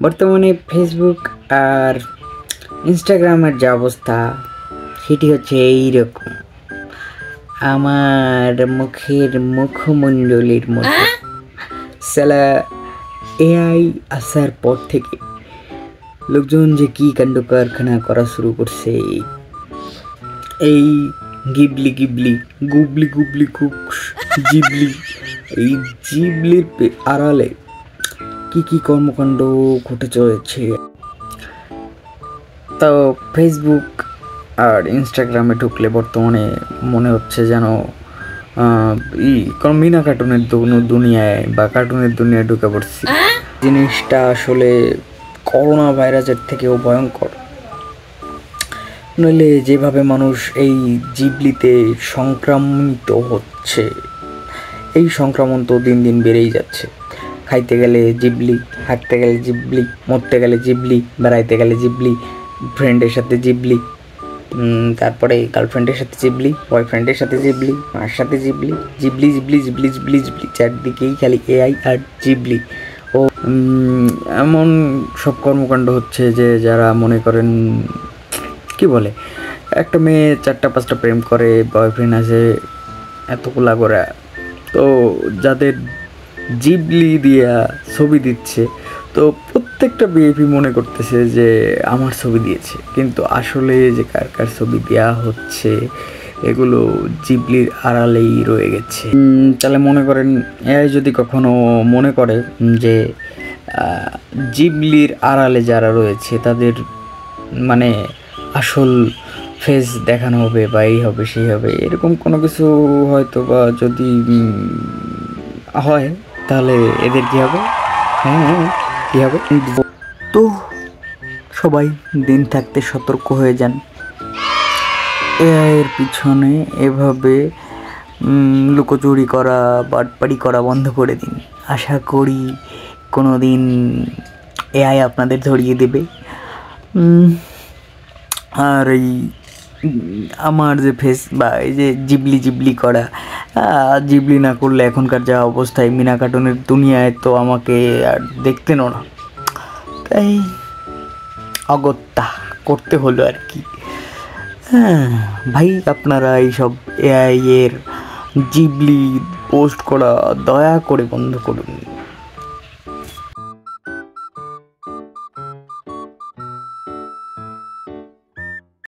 বর্তমানে ফেসবুক আর ইনস্টাগ্রামের যে অবস্থা সেটি হচ্ছে এইরকম, আমার মুখের মুখমণ্ডলের মতো। সালা এআই আসার পর থেকে লোকজন যে কি কাণ্ড কারখানা করা শুরু করছে, এই গিবলি গিবলি গুবলি গুবলি কুক জিবলি, এই জিবলির আড়ালে কি কি কর্মকাণ্ড ঘটে চলেছে। তো ফেসবুক আর ইনস্টাগ্রামে ঢুকলে বর্তমানে মনে হচ্ছে যেন কোনো মিনা কার্টুনের দুনিয়ায় বা কার্টুনের দুনিয়ায় ঢুকে পড়ছি। জিনিসটা আসলে করোনা ভাইরাসের থেকেও ভয়ঙ্কর। নইলে যেভাবে মানুষ এই জিবলিতে সংক্রামিত হচ্ছে, এই সংক্রমণ তো দিন দিন বেড়েই যাচ্ছে। খাইতে গেলে জিবলি, হাঁটতে গেলে জিবলি, মরতে গেলে জিবলি, বেড়াইতে গেলে জিবলি, ফ্রেন্ডের সাথে জিবলি, তারপরে গার্লফ্রেন্ডের সাথে জিবলি, বয়ফ্রেন্ডের সাথে জিবলি, মার সাথে Ghibli, Ghibli Ghibli Ghibli Ghibli Ghibli, চারদিকেই খালি এআই আর জিবলি। ও এমন সব কর্মকাণ্ড হচ্ছে যে যারা মনে করেন কি বলে, একটা মেয়ে 4-5টা প্রেম করে, বয়ফ্রেন্ড আছে এতগুলা করে, তো যাদের জিবলি দিয়া ছবি দিচ্ছে, তো প্রত্যেকটা বিএপি মনে করতেছে যে আমার ছবি দিয়েছে, কিন্তু আসলে যে কার কার ছবি দেওয়া হচ্ছে এগুলো জিবলির আড়ালেই রয়ে গেছে। তাহলে মনে করেন এআই যদি কখনো মনে করে যে জিবলির আড়ালে যারা রয়েছে তাদের মানে আসল ফেস দেখানো হবে বা এই হবে সেই হবে, এরকম কোনো কিছু হয়তো বা যদি হয় তাহলে এদের কী হবে? হ্যাঁ, কী হবে? তো সবাই দিন থাকতে সতর্ক হয়ে যান। এর পিছনে এভাবে লুকোচুরি করা, বাটপাড়ি করা বন্ধ করে দিন। আশা করি কোনো দিন এআই আপনাদের ধরিয়ে দেবে। আর এই আমার যে ফেস বা এই যে জিবলি জিবলি করা, জিবলি না করলে এখনকার যা অবস্থায় মিনা কার্টুনের দুনিয়ায় তো আমাকে আর দেখতেনও না, তাই অগত্যা করতে হলো আর কি। হ্যাঁ ভাই, আপনারা এইসব এআই এর জিবলি পোস্ট করা দয়া করে বন্ধ করুন।